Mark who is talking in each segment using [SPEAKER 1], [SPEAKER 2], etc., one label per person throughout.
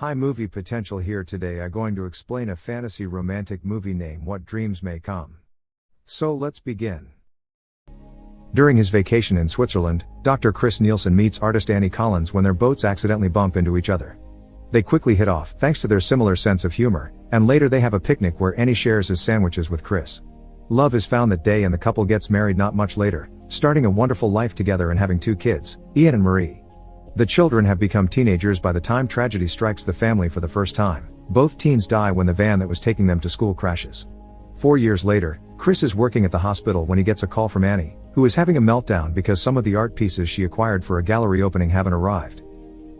[SPEAKER 1] Hi, movie potential here. Today I'm going to explain a fantasy romantic movie name What Dreams May Come. So let's begin. During his vacation in Switzerland, Dr. Chris Neilson meets artist Annie Collins when their boats accidentally bump into each other. They quickly hit off thanks to their similar sense of humor, and later they have a picnic where Annie shares his sandwiches with Chris. Love is found that day and the couple gets married not much later, starting a wonderful life together and having 2 kids, Ian and Marie. The children have become teenagers by the time tragedy strikes the family for the first time. Both teens die when the van that was taking them to school crashes. 4 years later, Chris is working at the hospital when he gets a call from Annie, who is having a meltdown because some of the art pieces she acquired for a gallery opening haven't arrived.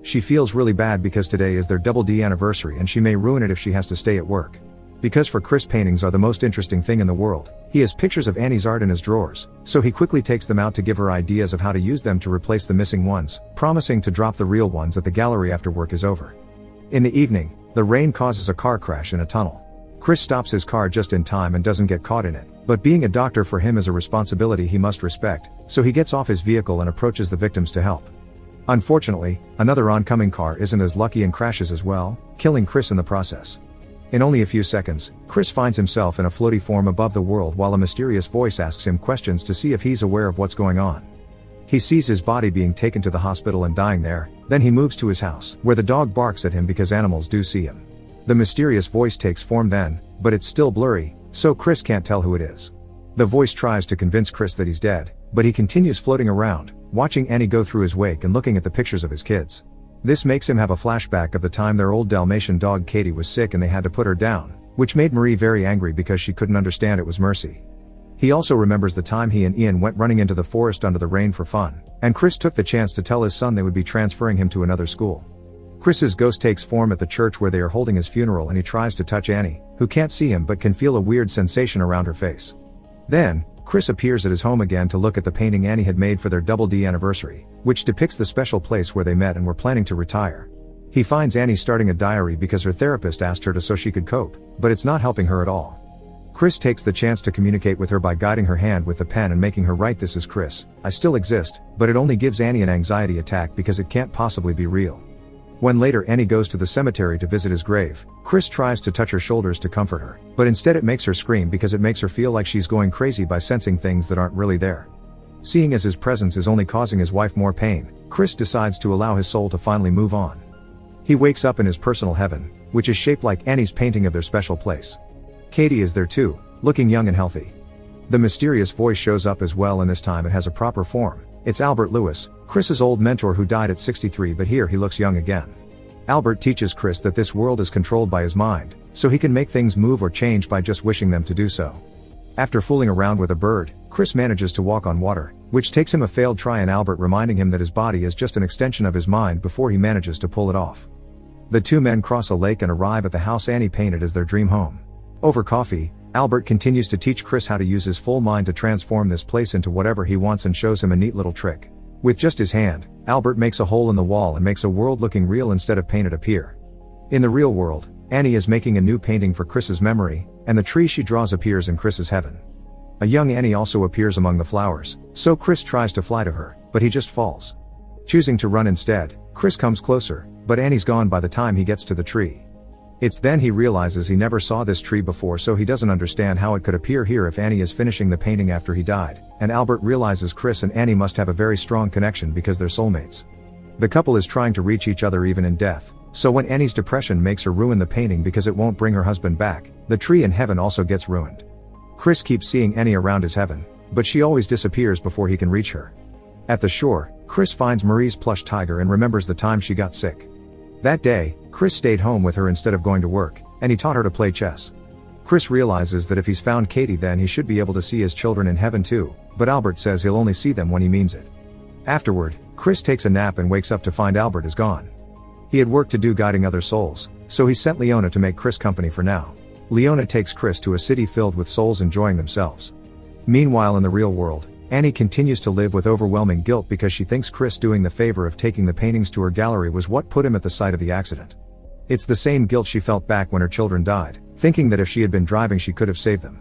[SPEAKER 1] She feels really bad because today is their double D anniversary and she may ruin it if she has to stay at work. Because for Chris, paintings are the most interesting thing in the world, he has pictures of Annie's art in his drawers, so he quickly takes them out to give her ideas of how to use them to replace the missing ones, promising to drop the real ones at the gallery after work is over. In the evening, the rain causes a car crash in a tunnel. Chris stops his car just in time and doesn't get caught in it, but being a doctor for him is a responsibility he must respect, so he gets off his vehicle and approaches the victims to help. Unfortunately, another oncoming car isn't as lucky and crashes as well, killing Chris in the process. In only a few seconds, Chris finds himself in a floaty form above the world while a mysterious voice asks him questions to see if he's aware of what's going on. He sees his body being taken to the hospital and dying there, then he moves to his house, where the dog barks at him because animals do see him. The mysterious voice takes form then, but it's still blurry, so Chris can't tell who it is. The voice tries to convince Chris that he's dead, but he continues floating around, watching Annie go through his wake and looking at the pictures of his kids. This makes him have a flashback of the time their old Dalmatian dog Katie was sick and they had to put her down, which made Marie very angry because she couldn't understand it was Mercy. He also remembers the time he and Ian went running into the forest under the rain for fun, and Chris took the chance to tell his son they would be transferring him to another school. Chris's ghost takes form at the church where they are holding his funeral and he tries to touch Annie, who can't see him but can feel a weird sensation around her face. Then, Chris appears at his home again to look at the painting Annie had made for their double D anniversary, which depicts the special place where they met and were planning to retire. He finds Annie starting a diary because her therapist asked her to so she could cope, but it's not helping her at all. Chris takes the chance to communicate with her by guiding her hand with the pen and making her write, "This is Chris, I still exist," but it only gives Annie an anxiety attack because it can't possibly be real. When later Annie goes to the cemetery to visit his grave, Chris tries to touch her shoulders to comfort her, but instead it makes her scream because it makes her feel like she's going crazy by sensing things that aren't really there. Seeing as his presence is only causing his wife more pain, Chris decides to allow his soul to finally move on. He wakes up in his personal heaven, which is shaped like Annie's painting of their special place. Katie is there too, looking young and healthy. The mysterious voice shows up as well, and this time it has a proper form. It's Albert Lewis, Chris's old mentor who died at 63, but here he looks young again. Albert teaches Chris that this world is controlled by his mind, so he can make things move or change by just wishing them to do so. After fooling around with a bird, Chris manages to walk on water, which takes him a failed try, and Albert reminding him that his body is just an extension of his mind before he manages to pull it off. The 2 men cross a lake and arrive at the house Annie painted as their dream home. Over coffee, Albert continues to teach Chris how to use his full mind to transform this place into whatever he wants and shows him a neat little trick. With just his hand, Albert makes a hole in the wall and makes a world looking real instead of painted appear. In the real world, Annie is making a new painting for Chris's memory, and the tree she draws appears in Chris's heaven. A young Annie also appears among the flowers, so Chris tries to fly to her, but he just falls. Choosing to run instead, Chris comes closer, but Annie's gone by the time he gets to the tree. It's then he realizes he never saw this tree before, so he doesn't understand how it could appear here if Annie is finishing the painting after he died, and Albert realizes Chris and Annie must have a very strong connection because they're soulmates. The couple is trying to reach each other even in death, so when Annie's depression makes her ruin the painting because it won't bring her husband back, the tree in heaven also gets ruined. Chris keeps seeing Annie around his heaven, but she always disappears before he can reach her. At the shore, Chris finds Marie's plush tiger and remembers the time she got sick. That day, Chris stayed home with her instead of going to work, and he taught her to play chess. Chris realizes that if he's found Katie, then he should be able to see his children in heaven too, but Albert says he'll only see them when he means it. Afterward, Chris takes a nap and wakes up to find Albert is gone. He had work to do guiding other souls, so he sent Leona to make Chris company for now. Leona takes Chris to a city filled with souls enjoying themselves. Meanwhile, in the real world, Annie continues to live with overwhelming guilt because she thinks Chris doing the favor of taking the paintings to her gallery was what put him at the site of the accident. It's the same guilt she felt back when her children died, thinking that if she had been driving she could have saved them.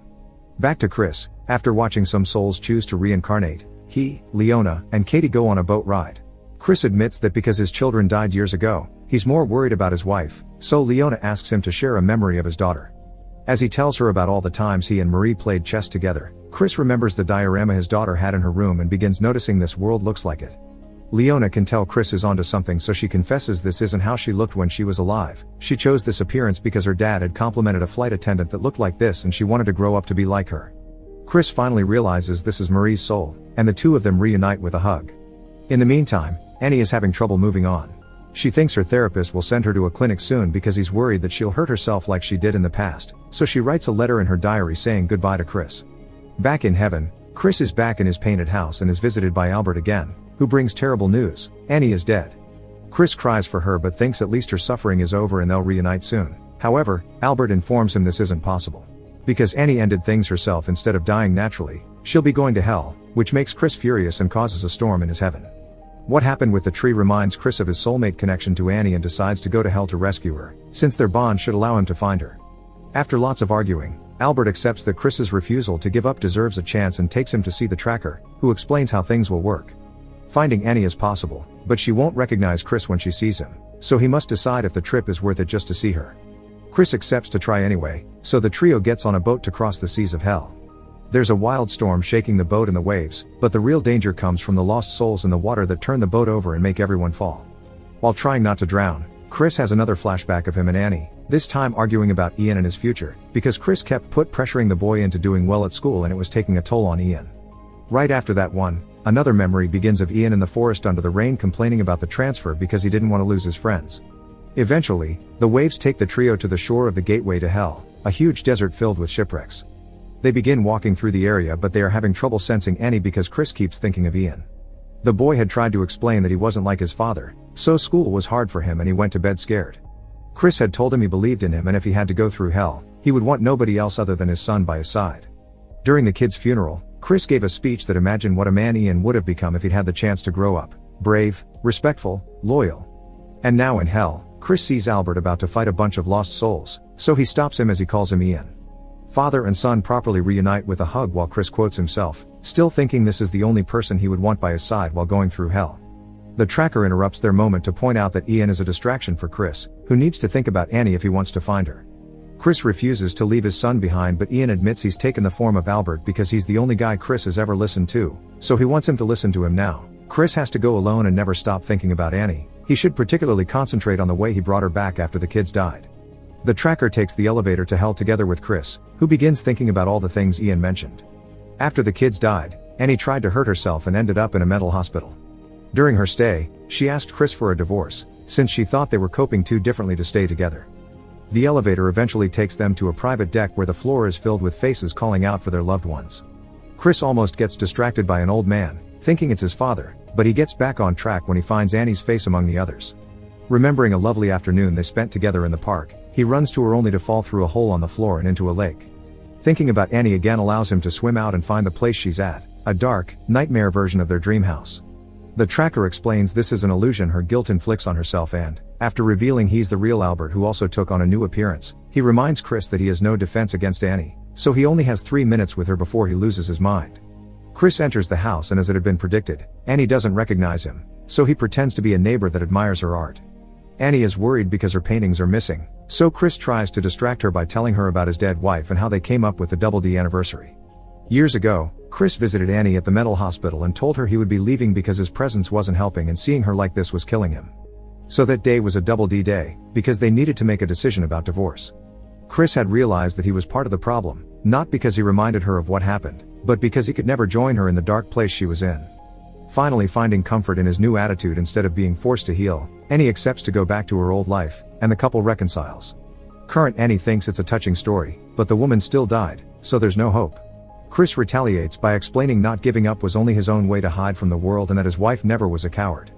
[SPEAKER 1] Back to Chris, after watching some souls choose to reincarnate, he, Leona, and Katie go on a boat ride. Chris admits that because his children died years ago, he's more worried about his wife, so Leona asks him to share a memory of his daughter. As he tells her about all the times he and Marie played chess together, Chris remembers the diorama his daughter had in her room and begins noticing this world looks like it. Leona can tell Chris is onto something, so she confesses this isn't how she looked when she was alive. She chose this appearance because her dad had complimented a flight attendant that looked like this and she wanted to grow up to be like her. Chris finally realizes this is Marie's soul, and the two of them reunite with a hug. In the meantime, Annie is having trouble moving on. She thinks her therapist will send her to a clinic soon because he's worried that she'll hurt herself like she did in the past, so she writes a letter in her diary saying goodbye to Chris. Back in heaven, Chris is back in his painted house and is visited by Albert again, who brings terrible news: Annie is dead. Chris cries for her but thinks at least her suffering is over and they'll reunite soon. However, Albert informs him this isn't possible. Because Annie ended things herself instead of dying naturally, she'll be going to hell, which makes Chris furious and causes a storm in his heaven. What happened with the tree reminds Chris of his soulmate connection to Annie and decides to go to hell to rescue her, since their bond should allow him to find her. After lots of arguing, Albert accepts that Chris's refusal to give up deserves a chance and takes him to see the tracker, who explains how things will work. Finding Annie is possible, but she won't recognize Chris when she sees him, so he must decide if the trip is worth it just to see her. Chris accepts to try anyway, so the trio gets on a boat to cross the seas of hell. There's a wild storm shaking the boat and the waves, but the real danger comes from the lost souls in the water that turn the boat over and make everyone fall. While trying not to drown, Chris has another flashback of him and Annie, this time arguing about Ian and his future, because Chris kept pressuring the boy into doing well at school and it was taking a toll on Ian. Right after that one, another memory begins of Ian in the forest under the rain complaining about the transfer because he didn't want to lose his friends. Eventually, the waves take the trio to the shore of the gateway to hell, a huge desert filled with shipwrecks. They begin walking through the area but they are having trouble sensing Annie because Chris keeps thinking of Ian. The boy had tried to explain that he wasn't like his father, so school was hard for him and he went to bed scared. Chris had told him he believed in him and if he had to go through hell, he would want nobody else other than his son by his side. During the kid's funeral, Chris gave a speech that imagined what a man Ian would have become if he'd had the chance to grow up: brave, respectful, loyal. And now in hell, Chris sees Albert about to fight a bunch of lost souls, so he stops him as he calls him Ian. Father and son properly reunite with a hug while Chris quotes himself, still thinking this is the only person he would want by his side while going through hell. The tracker interrupts their moment to point out that Ian is a distraction for Chris, who needs to think about Annie if he wants to find her. Chris refuses to leave his son behind but Ian admits he's taken the form of Albert because he's the only guy Chris has ever listened to, so he wants him to listen to him now. Chris has to go alone and never stop thinking about Annie. He should particularly concentrate on the way he brought her back after the kids died. The tracker takes the elevator to hell together with Chris, who begins thinking about all the things Ian mentioned. After the kids died, Annie tried to hurt herself and ended up in a mental hospital. During her stay, she asked Chris for a divorce, since she thought they were coping too differently to stay together. The elevator eventually takes them to a private deck where the floor is filled with faces calling out for their loved ones. Chris almost gets distracted by an old man, thinking it's his father, but he gets back on track when he finds Annie's face among the others. Remembering a lovely afternoon they spent together in the park, he runs to her only to fall through a hole on the floor and into a lake. Thinking about Annie again allows him to swim out and find the place she's at, a dark, nightmare version of their dream house. The tracker explains this is an illusion her guilt inflicts on herself and, after revealing he's the real Albert who also took on a new appearance, he reminds Chris that he has no defense against Annie, so he only has 3 minutes with her before he loses his mind. Chris enters the house and as it had been predicted, Annie doesn't recognize him, so he pretends to be a neighbor that admires her art. Annie is worried because her paintings are missing, so Chris tries to distract her by telling her about his dead wife and how they came up with the Double D anniversary. Years ago, Chris visited Annie at the mental hospital and told her he would be leaving because his presence wasn't helping and seeing her like this was killing him. So that day was a Double D day, because they needed to make a decision about divorce. Chris had realized that he was part of the problem, not because he reminded her of what happened, but because he could never join her in the dark place she was in. Finally finding comfort in his new attitude instead of being forced to heal, Annie accepts to go back to her old life, and the couple reconciles. Current Annie thinks it's a touching story, but the woman still died, so there's no hope. Chris retaliates by explaining not giving up was only his own way to hide from the world and that his wife never was a coward.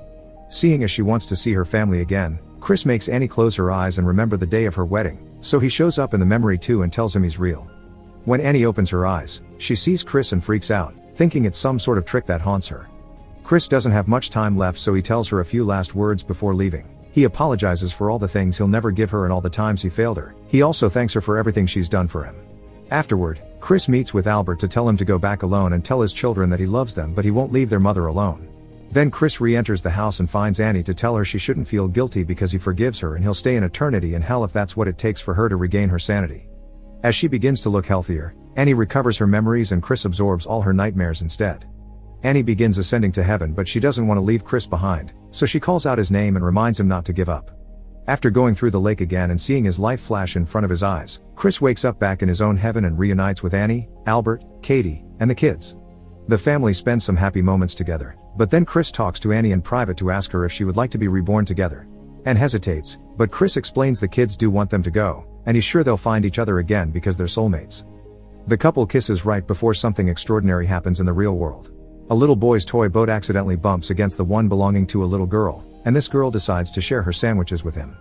[SPEAKER 1] Seeing as she wants to see her family again, Chris makes Annie close her eyes and remember the day of her wedding, so he shows up in the memory too and tells him he's real. When Annie opens her eyes, she sees Chris and freaks out, thinking it's some sort of trick that haunts her. Chris doesn't have much time left so he tells her a few last words before leaving. He apologizes for all the things he'll never give her and all the times he failed her. He also thanks her for everything she's done for him. Afterward, Chris meets with Albert to tell him to go back alone and tell his children that he loves them but he won't leave their mother alone. Then Chris re-enters the house and finds Annie to tell her she shouldn't feel guilty because he forgives her and he'll stay in eternity in hell if that's what it takes for her to regain her sanity. As she begins to look healthier, Annie recovers her memories and Chris absorbs all her nightmares instead. Annie begins ascending to heaven, but she doesn't want to leave Chris behind, so she calls out his name and reminds him not to give up. After going through the lake again and seeing his life flash in front of his eyes, Chris wakes up back in his own heaven and reunites with Annie, Albert, Katie, and the kids. The family spends some happy moments together, but then Chris talks to Annie in private to ask her if she would like to be reborn together. Anne hesitates, but Chris explains the kids do want them to go, and he's sure they'll find each other again because they're soulmates. The couple kisses right before something extraordinary happens in the real world. A little boy's toy boat accidentally bumps against the one belonging to a little girl, and this girl decides to share her sandwiches with him.